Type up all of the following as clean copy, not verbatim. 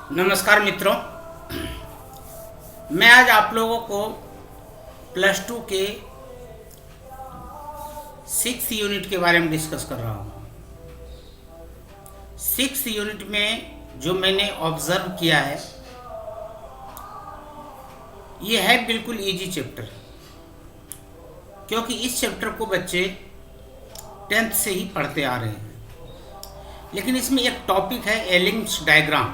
नमस्कार मित्रों, मैं आज आप लोगों को +2 के 6th यूनिट के बारे में डिस्कस कर रहा हूँ। 6th यूनिट में जो मैंने ऑब्जर्व किया है, ये है बिल्कुल इजी चैप्टर, क्योंकि इस चैप्टर को बच्चे 10th से ही पढ़ते आ रहे हैं। लेकिन इसमें एक टॉपिक है एलिंग्स डायग्राम।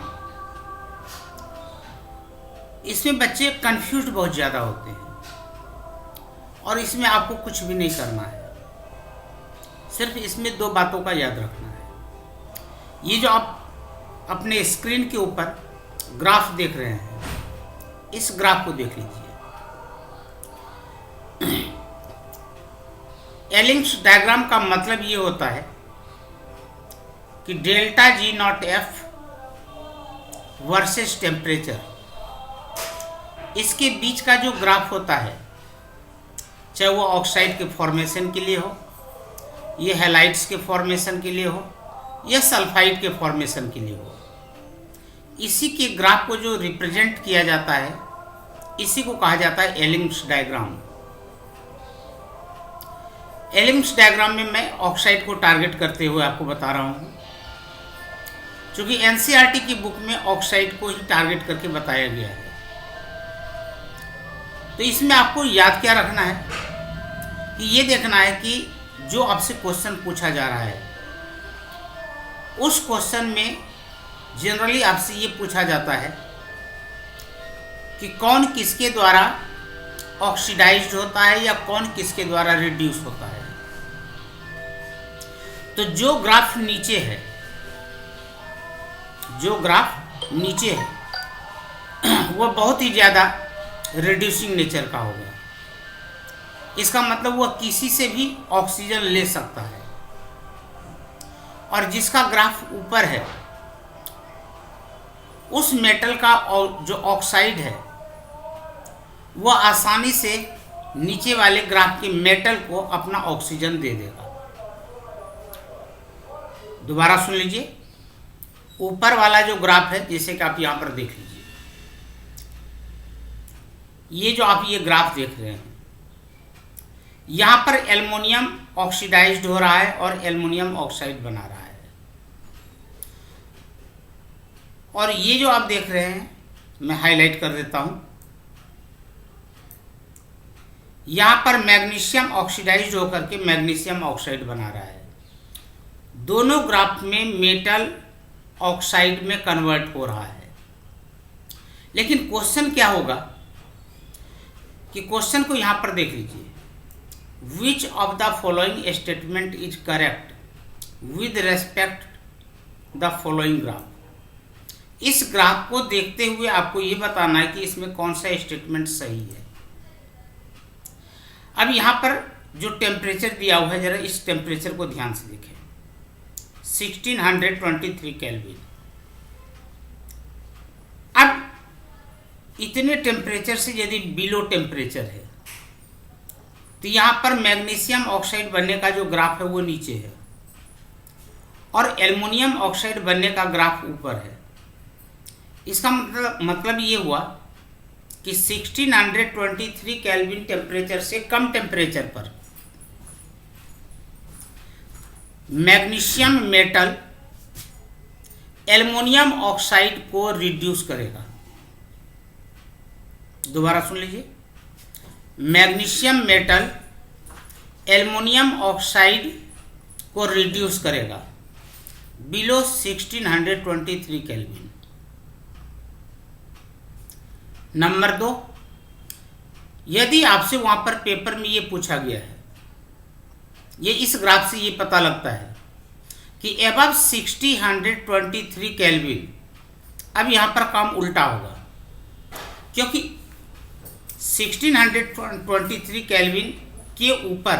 इसमें बच्चे कंफ्यूज बहुत ज़्यादा होते हैं और इसमें आपको कुछ भी नहीं करना है, सिर्फ इसमें 2 बातों का याद रखना है। ये जो आप अपने स्क्रीन के ऊपर ग्राफ देख रहे हैं, इस ग्राफ को देख लीजिए। एलिंग्स डायग्राम का मतलब ये होता है कि delta G not F versus temperature, इसके बीच का जो ग्राफ होता है, चाहे वो ऑक्साइड के फॉर्मेशन के लिए हो, ये हैलाइड्स के फॉर्मेशन के लिए हो, या सल्फाइड के फॉर्मेशन के लिए हो, इसी के ग्राफ को जो रिप्रेजेंट किया जाता है, इसी को कहा जाता है एलिंग्स डायग्राम। एलिंग्स डायग्राम में मैं ऑक्साइड को टारगेट करते हुए आपको बता रहा हूँ, क्योंकि एनसीईआरटी की बुक में ऑक्साइड को ही टारगेट करके बताया गया है। तो इसमें आपको याद क्या रखना है कि ये देखना है कि जो आपसे क्वेश्चन पूछा जा रहा है, उस क्वेश्चन में जनरली आपसे ये पूछा जाता है कि कौन किसके द्वारा ऑक्सीडाइज्ड होता है या कौन किसके द्वारा रिड्यूस होता है। तो जो ग्राफ नीचे है, वो बहुत ही ज़्यादा रिड्यूसिंग नेचर का होगा। इसका मतलब वह किसी से भी ऑक्सीजन ले सकता है, और जिसका ग्राफ ऊपर है, उस मेटल का जो ऑक्साइड है, वह आसानी से नीचे वाले ग्राफ के मेटल को अपना ऑक्सीजन दे देगा। दोबारा सुन लीजिए, ऊपर वाला जो ग्राफ है, जैसे कि आप यहाँ पर देख लीजिए, ये जो आप ये ग्राफ देख रहे हैं, यहाँ पर एल्युमिनियम ऑक्सीडाइज्ड हो रहा है और एल्युमिनियम ऑक्साइड बना रहा है। और ये जो आप देख रहे हैं, मैं हाईलाइट कर देता हूँ, यहाँ पर मैग्नीशियम ऑक्सीडाइज्ड होकर के मैग्नीशियम ऑक्साइड बना रहा है। दोनों ग्राफ में मेटल ऑक्साइड में कन्वर्ट हो रहा है। लेकिन क्वेश्चन क्या होगा कि क्वेश्चन को यहाँ पर देख लीजिए, which of the following statement is correct with respect the following graph. इस ग्राफ को देखते हुए आपको ये बताना है कि इसमें कौन सा स्टेटमेंट सही है। अब यहाँ पर जो टेम्परेचर दिया हुआ है, जरा इस टेम्परेचर को ध्यान से देखें, 1623 केल्विन। अब इतने टेम्परेचर से यदि बिलो टेम्परेचर है, तो यहाँ पर मैग्नीशियम ऑक्साइड बनने का जो ग्राफ है वो नीचे है, और एल्युमिनियम ऑक्साइड बनने का ग्राफ ऊपर है। इसका मतलब ये हुआ कि 1623 केल्विन टेम्परेचर से कम टेम्परेचर पर मैग्नीशियम मेटल एल्युमिनियम ऑक्साइड को रिड्यूस करेगा। दोबारा सुन लीजिए, मैग्नीशियम मेटल एल्युमिनियम ऑक्साइड को रिड्यूस करेगा बिलो 1623 केल्विन। नंबर 2, यदि आपसे वहां पर पेपर में ये पूछा गया है, ये इस ग्राफ से ये पता लगता है कि एबव 1623 केल्विन, अब यहाँ पर काम उल्टा होगा, क्योंकि 1623 केल्विन के ऊपर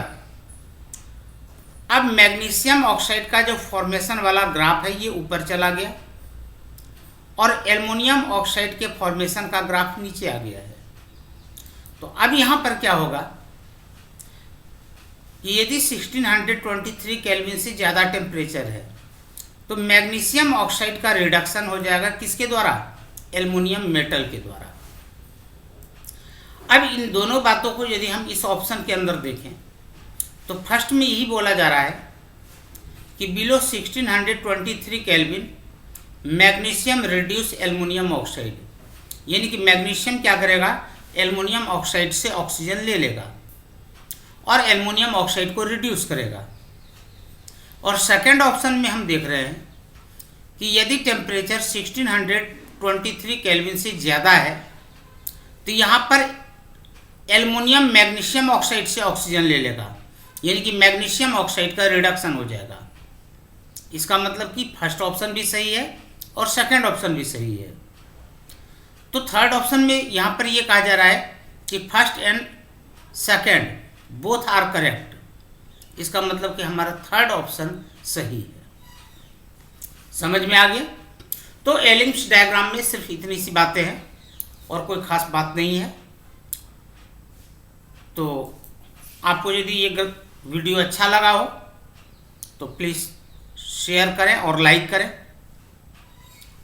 अब मैग्नीशियम ऑक्साइड का जो फॉर्मेशन वाला ग्राफ है, ये ऊपर चला गया, और एल्युमिनियम ऑक्साइड के फॉर्मेशन का ग्राफ नीचे आ गया है। तो अब यहाँ पर क्या होगा कि यदि 1623 केल्विन से ज़्यादा टेम्परेचर है, तो मैग्नीशियम ऑक्साइड का रिडक्शन हो जाएगा किसके द्वारा, एल्युमिनियम मेटल के द्वारा। अब इन दोनों बातों को यदि हम इस ऑप्शन के अंदर देखें तो फर्स्ट में यही बोला जा रहा है कि below 1623 kelvin magnesium reduce aluminium oxide, यानी कि मैग्नीशियम क्या करेगा, एल्युमिनियम ऑक्साइड से ऑक्सीजन ले लेगा और एल्युमिनियम ऑक्साइड को रिड्यूस करेगा। और सेकंड ऑप्शन में हम देख रहे हैं कि यदि टेम्परेचर 1623 केल्विन से ज़्यादा है तो यहाँ पर एल्युमिनियम मैग्नीशियम ऑक्साइड से ऑक्सीजन ले लेगा, यानी कि मैग्नीशियम ऑक्साइड का रिडक्शन हो जाएगा। इसका मतलब कि फर्स्ट ऑप्शन भी सही है और सेकंड ऑप्शन भी सही है। तो थर्ड ऑप्शन में यहाँ पर ये कहा जा रहा है कि first and second both are correct. इसका मतलब कि हमारा थर्ड ऑप्शन सही है। समझ में आ गया? तो एलिप्स डायग्राम में सिर्फ इतनी सी बातें हैं और कोई खास बात नहीं है। तो आपको यदि ये वीडियो अच्छा लगा हो तो प्लीज़ शेयर करें और लाइक करें,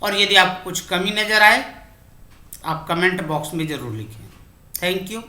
और यदि आपको कुछ कमी नज़र आए आप कमेंट बॉक्स में ज़रूर लिखें। Thank you.